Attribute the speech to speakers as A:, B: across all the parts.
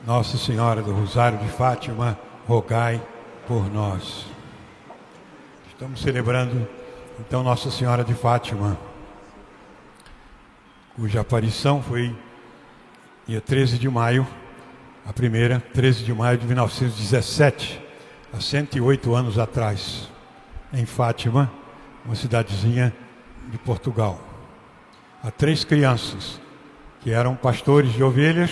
A: Nossa Senhora do Rosário de Fátima, rogai por nós. Estamos celebrando, então, Nossa Senhora de Fátima, cuja aparição foi dia 13 de maio, a primeira, 13 de maio de 1917, há 108 anos atrás, em Fátima, uma cidadezinha de Portugal. Há 3 crianças, que eram pastores de ovelhas,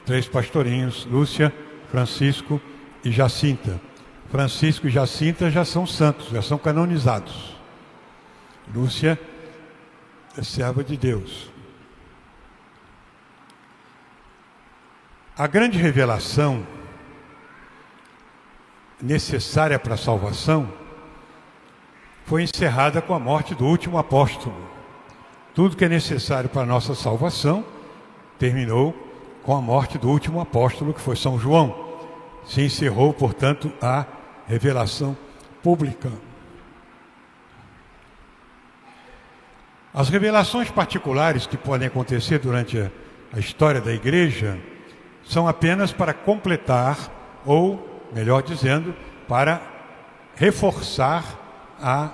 A: 3 pastorinhos, Lúcia, Francisco e Jacinta. Francisco e Jacinta já são santos, já são canonizados. Lúcia é serva de Deus. A grande revelação necessária para a salvação foi encerrada com a morte do último apóstolo. Tudo que é necessário para a nossa salvação terminou com a morte do último apóstolo, que foi São João. Se encerrou, portanto, a revelação pública. As revelações particulares que podem acontecer durante a história da Igreja são apenas para completar, ou, melhor dizendo, para reforçar a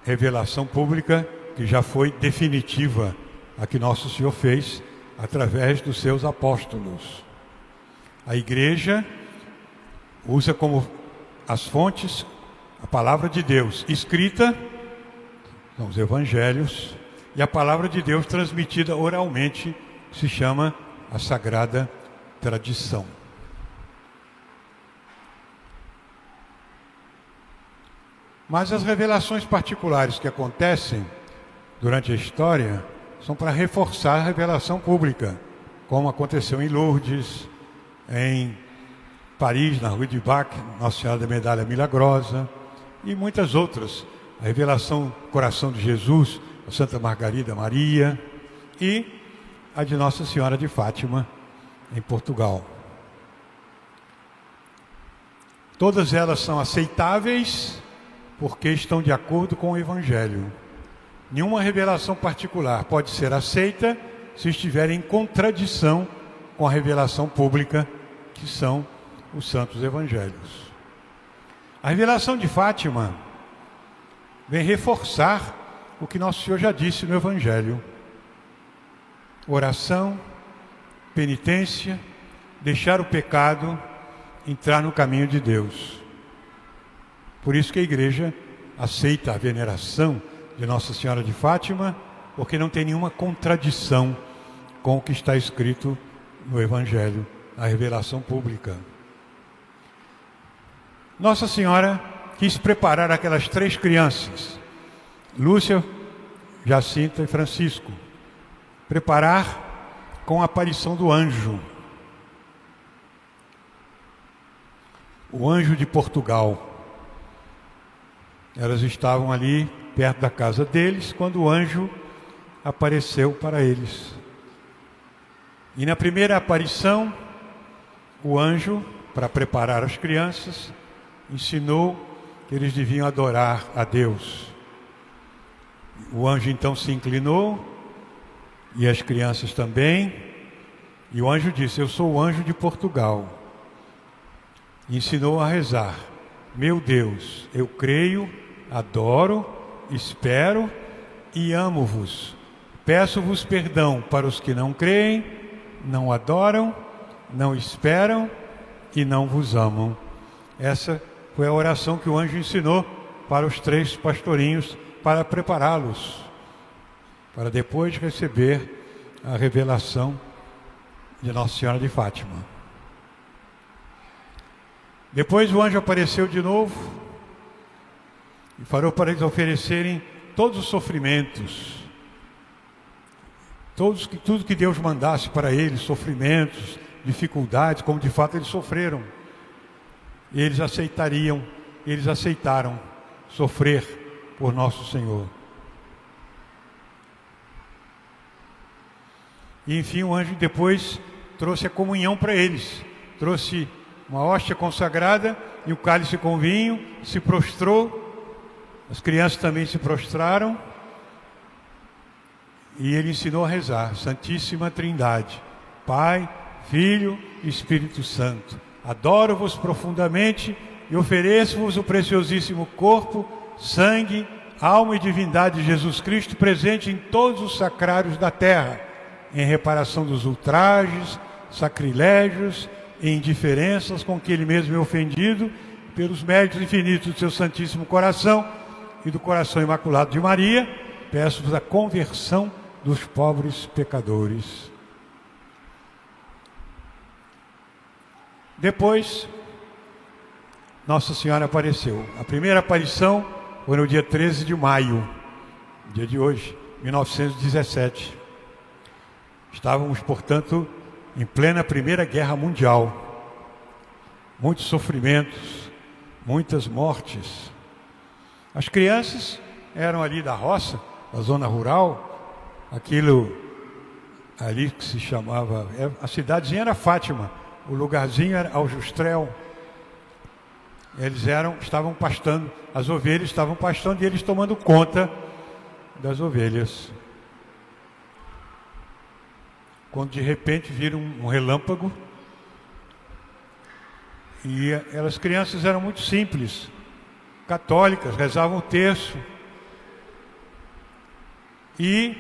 A: revelação pública que já foi definitiva, a que Nosso Senhor fez através dos seus apóstolos. A Igreja usa como as fontes a palavra de Deus escrita, são os evangelhos, e a palavra de Deus transmitida oralmente, se chama a Sagrada Tradição. Mas as revelações particulares que acontecem durante a história são para reforçar a revelação pública, como aconteceu em Lourdes, em Paris, na Rue du Bac, Nossa Senhora da Medalha Milagrosa, e muitas outras. A revelação do coração de Jesus, a Santa Margarida Maria, e a de Nossa Senhora de Fátima, em Portugal. Todas elas são aceitáveis porque estão de acordo com o Evangelho. Nenhuma revelação particular pode ser aceita se estiver em contradição com a revelação pública, que são os santos evangelhos. A revelação de Fátima vem reforçar o que Nosso Senhor já disse no Evangelho: oração, penitência, deixar o pecado, entrar no caminho de Deus. Por isso que a Igreja aceita a veneração de Nossa Senhora de Fátima, porque não tem nenhuma contradição com o que está escrito no Evangelho, a revelação pública. Nossa Senhora quis preparar aquelas 3 crianças, Lúcia, Jacinta e Francisco, preparar com a aparição do anjo. O anjo de Portugal. Elas estavam ali perto da casa deles, quando o anjo apareceu para eles. E na primeira aparição, o anjo, para preparar as crianças, ensinou que eles deviam adorar a Deus. O anjo então se inclinou, e as crianças também, e o anjo disse: eu sou o anjo de Portugal. E ensinou a rezar: meu Deus, eu creio, adoro, espero e amo-vos. Peço-vos perdão para os que não creem, não adoram, não esperam e não vos amam. Essa foi a oração que o anjo ensinou para os 3 pastorinhos, para prepará-los, para depois receber a revelação de Nossa Senhora de Fátima. Depois o anjo apareceu de novo e falou para eles oferecerem todos os sofrimentos, tudo que Deus mandasse para eles, sofrimentos, dificuldades, como de fato eles sofreram. E eles aceitaram sofrer por Nosso Senhor. E enfim o anjo depois trouxe a comunhão para eles, trouxe uma hóstia consagrada e o cálice com vinho, se prostrou, as crianças também se prostraram, e ele ensinou a rezar: Santíssima Trindade, Pai, Filho e Espírito Santo. Adoro-vos profundamente e ofereço-vos o preciosíssimo corpo, sangue, alma e divindade de Jesus Cristo, presente em todos os sacrários da terra, em reparação dos ultrajes, sacrilégios e indiferenças com que ele mesmo é ofendido, pelos méritos infinitos do seu Santíssimo Coração e do Coração Imaculado de Maria, peço-vos a conversão dos pobres pecadores. Depois, Nossa Senhora apareceu. A primeira aparição foi no dia 13 de maio, dia de hoje, 1917. Estávamos, portanto, em plena Primeira Guerra Mundial. Muitos sofrimentos, muitas mortes. As crianças eram ali da roça, da zona rural, aquilo ali que se chamava, a cidadezinha era Fátima, o lugarzinho era Aljustrel. Eles estavam pastando, as ovelhas estavam pastando e eles tomando conta das ovelhas. Quando de repente viram um relâmpago, e as crianças eram muito simples, católicas, rezavam o terço, e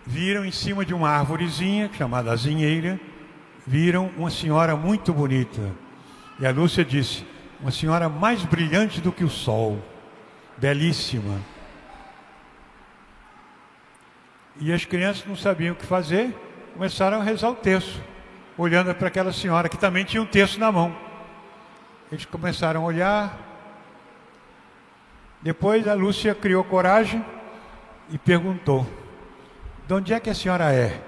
A: viram em cima de uma arvorezinha, chamada azinheira, viram uma senhora muito bonita. E a Lúcia disse, uma senhora mais brilhante do que o sol, belíssima. E as crianças não sabiam o que fazer, começaram a rezar o terço, olhando para aquela senhora que também tinha um terço na mão. Eles começaram a olhar. Depois a Lúcia criou coragem e perguntou, de onde é que a senhora é?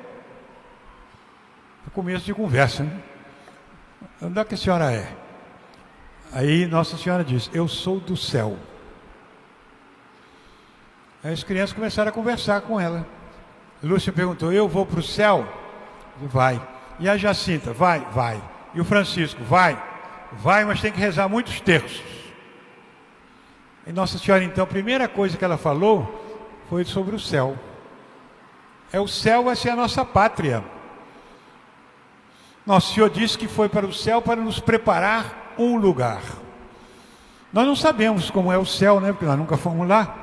A: No começo de conversa, né? Onde é que a senhora é? Aí Nossa Senhora disse, eu sou do céu. Aí as crianças começaram a conversar com ela. Lúcia perguntou, eu vou para o céu? Vai. E a Jacinta? Vai, vai. E o Francisco? Vai. Vai, mas tem que rezar muitos terços. E Nossa Senhora, então, a primeira coisa que ela falou foi sobre o céu. O céu vai ser a nossa pátria. Nosso Senhor disse que foi para o céu para nos preparar um lugar. Nós não sabemos como é o céu, né? Porque nós nunca fomos lá.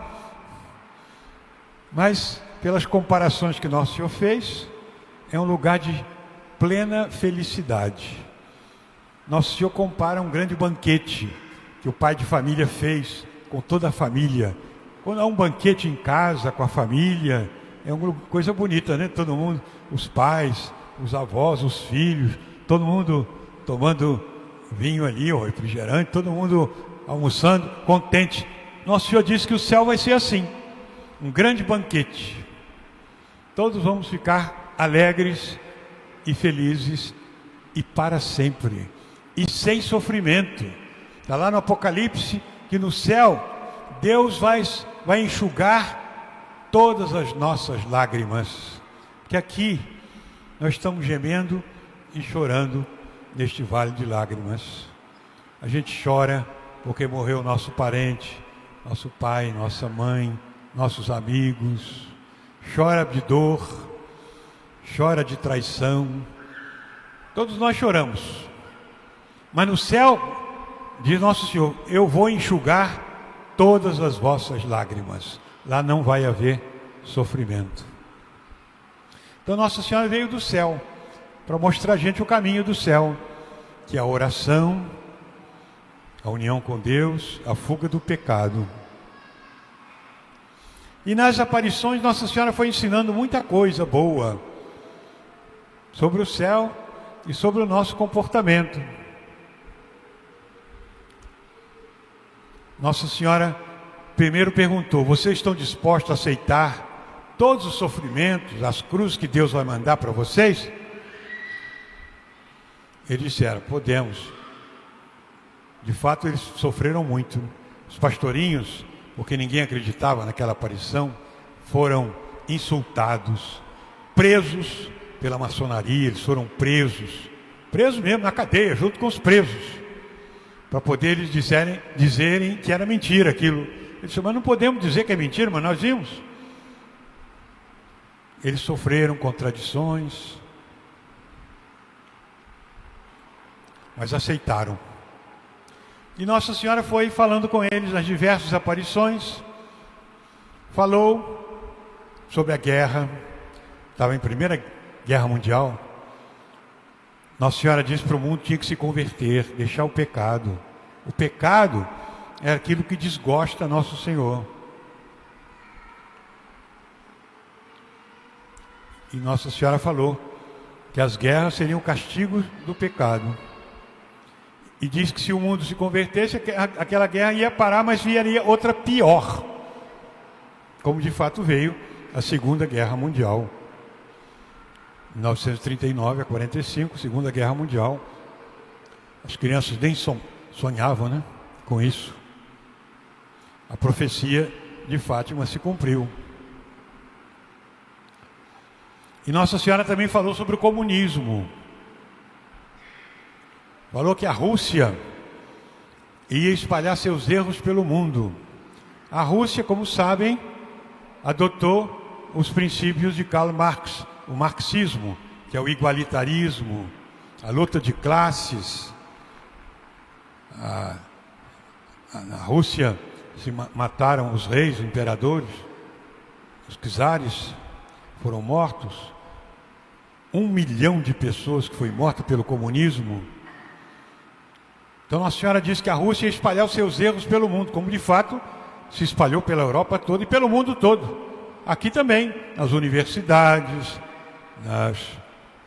A: Mas, pelas comparações que Nosso Senhor fez, é um lugar de plena felicidade. Nosso Senhor compara um grande banquete que o pai de família fez com toda a família. Quando há um banquete em casa com a família, é uma coisa bonita, né? Todo mundo, os pais, os avós, os filhos, todo mundo tomando vinho ali, ou refrigerante, todo mundo almoçando, contente. Nosso Senhor disse que o céu vai ser assim, um grande banquete. Todos vamos ficar alegres e felizes e para sempre. E sem sofrimento. Está lá no Apocalipse que no céu Deus vai enxugar todas as nossas lágrimas. Que aqui nós estamos gemendo e chorando neste vale de lágrimas. A gente chora porque morreu nosso parente, nosso pai, nossa mãe, nossos amigos. Chora de dor, chora de traição. Todos nós choramos. Mas no céu, diz Nosso Senhor, eu vou enxugar todas as vossas lágrimas. Lá não vai haver sofrimento. Então Nossa Senhora veio do céu para mostrar a gente o caminho do céu, que é a oração, a união com Deus, a fuga do pecado. E nas aparições Nossa Senhora foi ensinando muita coisa boa sobre o céu e sobre o nosso comportamento. Nossa Senhora primeiro perguntou, vocês estão dispostos a aceitar todos os sofrimentos, as cruzes que Deus vai mandar para vocês? Eles disseram, podemos. De fato, eles sofreram muito. Os pastorinhos, porque ninguém acreditava naquela aparição, foram insultados, presos pela maçonaria, eles foram presos mesmo na cadeia, junto com os presos, para poder eles dizerem que era mentira aquilo. Eles disseram, mas não podemos dizer que é mentira, mas nós vimos. Eles sofreram contradições. mas aceitaram. E Nossa Senhora foi falando com eles nas diversas aparições, falou sobre a guerra, estava em Primeira Guerra Mundial. Nossa Senhora disse para o mundo que tinha que se converter, deixar o pecado. O pecado é aquilo que desgosta Nosso Senhor. E Nossa Senhora falou que as guerras seriam castigo do pecado. E diz que se o mundo se convertesse, aquela guerra ia parar, mas viria outra pior. Como de fato veio a Segunda Guerra Mundial. 1939 a 45, Segunda Guerra Mundial. As crianças nem sonhavam, né, com isso. A profecia de Fátima se cumpriu. E Nossa Senhora também falou sobre o comunismo. Falou que a Rússia ia espalhar seus erros pelo mundo. A Rússia, como sabem, adotou os princípios de Karl Marx, o marxismo, que é o igualitarismo, a luta de classes. Na Rússia se mataram os reis, os imperadores, os czares foram mortos. 1 milhão de pessoas que foi morta pelo comunismo. Então Nossa Senhora disse que a Rússia ia espalhar os seus erros pelo mundo, como de fato se espalhou pela Europa toda e pelo mundo todo. Aqui também, nas universidades, nas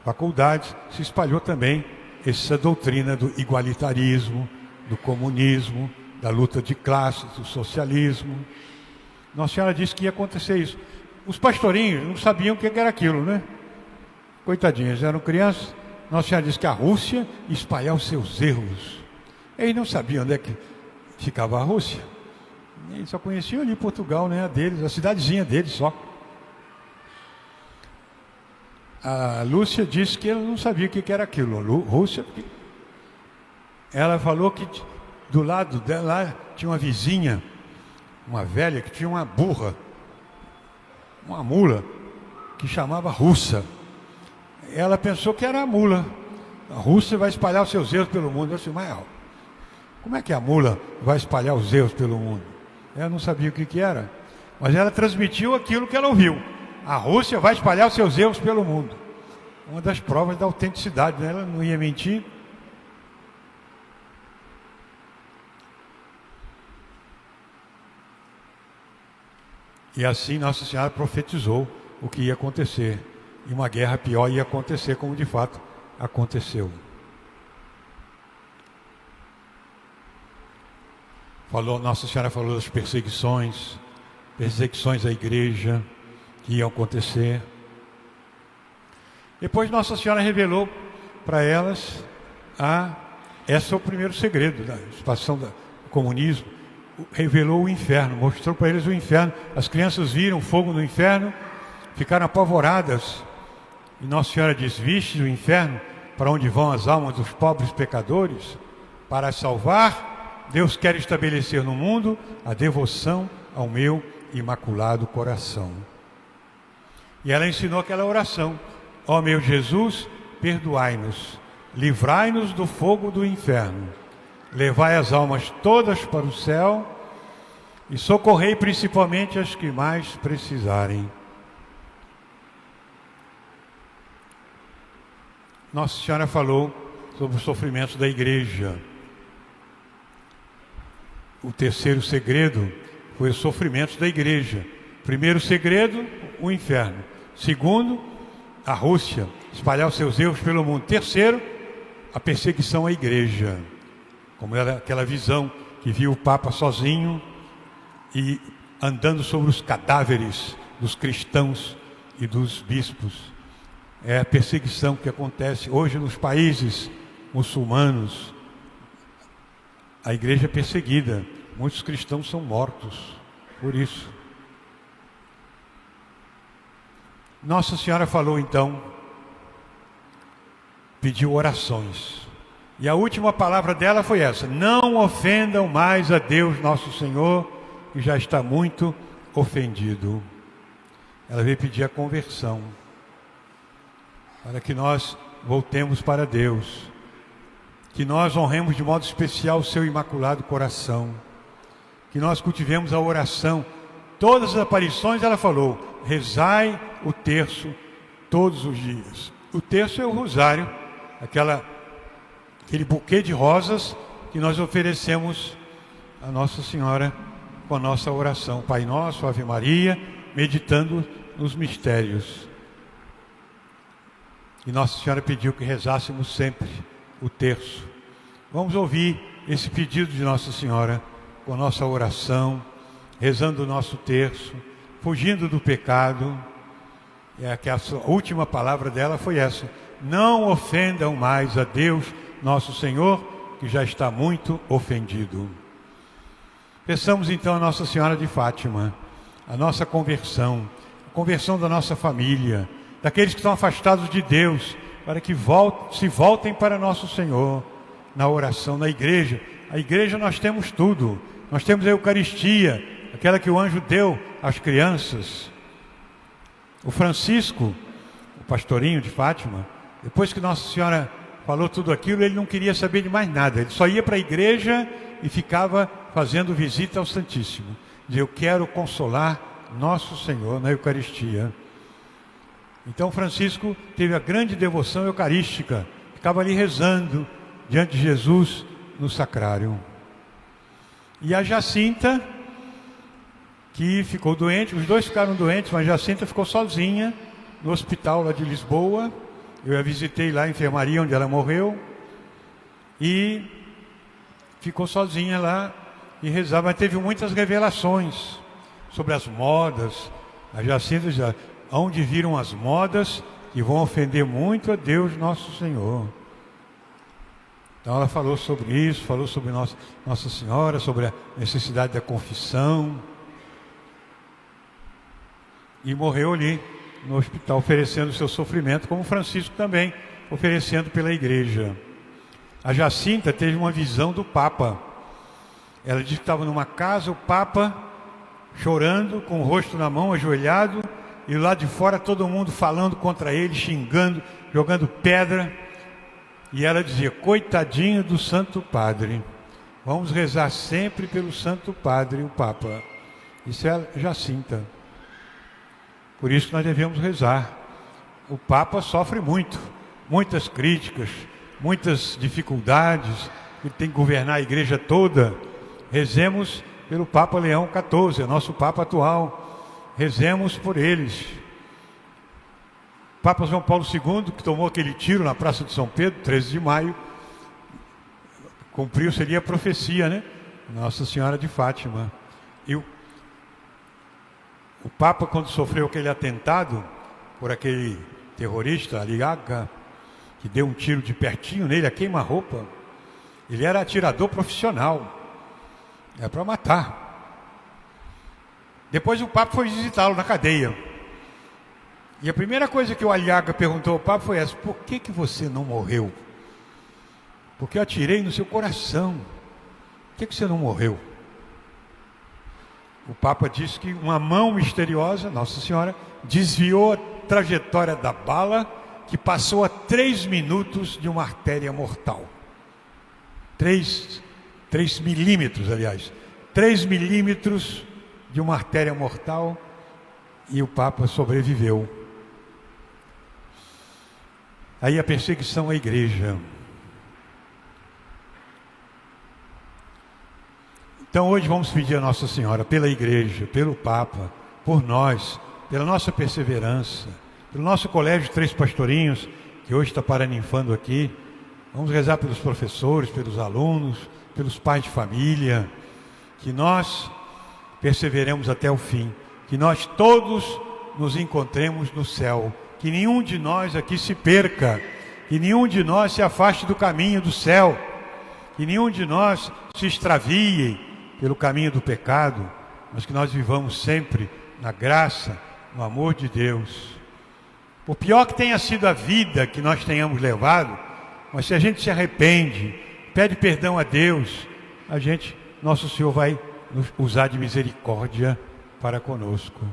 A: faculdades, se espalhou também essa doutrina do igualitarismo, do comunismo, da luta de classes, do socialismo. Nossa Senhora disse que ia acontecer isso. Os pastorinhos não sabiam o que era aquilo, né? Coitadinhos, eram crianças. Nossa Senhora disse que a Rússia ia espalhar os seus erros. Eles não sabiam onde é que ficava a Rússia. Eles só conheciam ali Portugal, né? A deles, a cidadezinha deles só. A Lúcia disse que ela não sabia o que era aquilo. Rússia, ela falou que do lado dela tinha uma vizinha, uma velha, que tinha uma burra, uma mula, que chamava Russa. Ela pensou que era a mula. A Rússia vai espalhar os seus erros pelo mundo. Eu disse, mas como é que a mula vai espalhar os erros pelo mundo? Ela não sabia o que era, mas ela transmitiu aquilo que ela ouviu. A Rússia vai espalhar os seus erros pelo mundo. Uma das provas da autenticidade, né? Ela não ia mentir. E assim Nossa Senhora profetizou o que ia acontecer. E uma guerra pior ia acontecer, como de fato aconteceu. Nossa Senhora falou das perseguições à igreja que iam acontecer. Depois Nossa Senhora revelou para elas esse é o primeiro segredo da expansão do comunismo. Revelou o inferno, mostrou para eles o inferno. As crianças viram fogo no inferno, ficaram apavoradas. E Nossa Senhora diz, viste o inferno, para onde vão as almas dos pobres pecadores? Para salvar, Deus quer estabelecer no mundo a devoção ao meu imaculado coração. E ela ensinou aquela oração, ó meu Jesus, perdoai-nos, livrai-nos do fogo do inferno, levai as almas todas para o céu e socorrei principalmente as que mais precisarem. Nossa Senhora falou sobre os sofrimentos da igreja. O terceiro segredo foi os sofrimentos da igreja. Primeiro segredo, o inferno. Segundo, a Rússia, espalhar os seus erros pelo mundo. Terceiro, a perseguição à igreja. Como era aquela visão que viu o Papa sozinho e andando sobre os cadáveres dos cristãos e dos bispos. É a perseguição que acontece hoje nos países muçulmanos. A igreja é perseguida. Muitos cristãos são mortos por isso. Nossa Senhora falou então, pediu orações. E a última palavra dela foi essa: não ofendam mais a Deus nosso Senhor, que já está muito ofendido. Ela veio pedir a conversão, para que nós voltemos para Deus, que nós honremos de modo especial o seu imaculado coração, que nós cultivemos a oração. Todas as aparições ela falou: rezai o terço todos os dias. O terço é o rosário, aquele buquê de rosas que nós oferecemos a Nossa Senhora com a nossa oração. Pai Nosso, Ave Maria, meditando nos mistérios. E Nossa Senhora pediu que rezássemos sempre o terço. Vamos ouvir esse pedido de Nossa Senhora com a nossa oração, rezando o nosso terço, fugindo do pecado. Que a última palavra dela foi essa: não ofendam mais a Deus, nosso Senhor, que já está muito ofendido. Peçamos então a Nossa Senhora de Fátima a nossa conversão, a conversão da nossa família, daqueles que estão afastados de Deus, para que se voltem para nosso Senhor na oração, na igreja. A igreja nós temos tudo, nós temos a Eucaristia, aquela que o anjo deu às crianças. O Francisco, o pastorinho de Fátima, depois que Nossa Senhora falou tudo aquilo, ele não queria saber de mais nada, ele só ia para a igreja e ficava fazendo visita ao Santíssimo. Dizia: eu quero consolar nosso Senhor na Eucaristia. Então Francisco teve a grande devoção eucarística, ficava ali rezando diante de Jesus no sacrário. E a Jacinta, que ficou doente, os dois ficaram doentes, mas Jacinta ficou sozinha no hospital lá de Lisboa. Eu a visitei lá, a enfermaria onde ela morreu, e ficou sozinha lá e rezava. Mas teve muitas revelações sobre as modas. A Jacinta já, onde viram as modas que vão ofender muito a Deus nosso Senhor. Então ela falou sobre isso, falou sobre Nossa Senhora, sobre a necessidade da confissão. E morreu ali no hospital, oferecendo o seu sofrimento, como Francisco também, oferecendo pela igreja. A Jacinta teve uma visão do Papa. Ela disse que estava numa casa, o Papa chorando, com o rosto na mão, ajoelhado, e lá de fora todo mundo falando contra ele, xingando, jogando pedra. E ela dizia: coitadinho do Santo Padre, vamos rezar sempre pelo Santo Padre, o Papa. Isso é a Jacinta. Por isso que nós devemos rezar. O Papa sofre muito, muitas críticas, muitas dificuldades, ele tem que governar a igreja toda. Rezemos pelo Papa Leão XIV, nosso Papa atual. Rezemos por eles. Papa João Paulo II, que tomou aquele tiro na Praça de São Pedro, 13 de maio, cumpriu, seria a profecia, né? Nossa Senhora de Fátima. E o Papa, quando sofreu aquele atentado por aquele terrorista, Aliaga, que deu um tiro de pertinho nele, a queima-roupa, ele era atirador profissional, é para matar. Depois o Papa foi visitá-lo na cadeia. E a primeira coisa que o Aliaga perguntou ao Papa foi essa: por que você não morreu? Porque eu atirei no seu coração. Por que você não morreu? O Papa disse que uma mão misteriosa, Nossa Senhora, desviou a trajetória da bala, que passou a 3 minutos de uma artéria mortal. 3 milímetros, aliás. 3 milímetros de uma artéria mortal, e o Papa sobreviveu. Aí a perseguição à igreja. Então hoje vamos pedir a Nossa Senhora pela igreja, pelo Papa, por nós, pela nossa perseverança, pelo nosso colégio de 3 pastorinhos, que hoje está paraninfando aqui. Vamos rezar pelos professores, pelos alunos, pelos pais de família, que nós perseveremos até o fim, que nós todos nos encontremos no céu, que nenhum de nós aqui se perca, que nenhum de nós se afaste do caminho do céu, que nenhum de nós se extravie pelo caminho do pecado, mas que nós vivamos sempre na graça, no amor de Deus. Por pior que tenha sido a vida que nós tenhamos levado, mas se a gente se arrepende, pede perdão a Deus, nosso Senhor vai nos usar de misericórdia para conosco.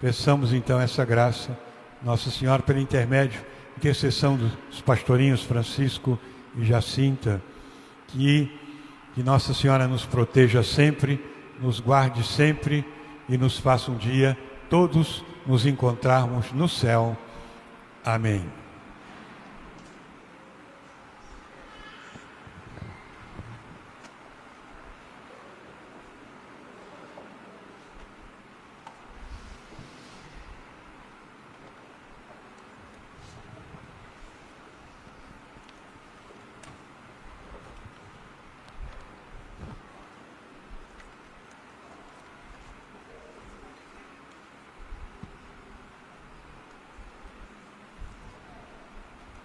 A: Peçamos então essa graça, Nossa Senhora, pelo intercessão dos pastorinhos Francisco e Jacinta. Que Nossa Senhora nos proteja sempre, nos guarde sempre e nos faça um dia todos nos encontrarmos no céu. Amém.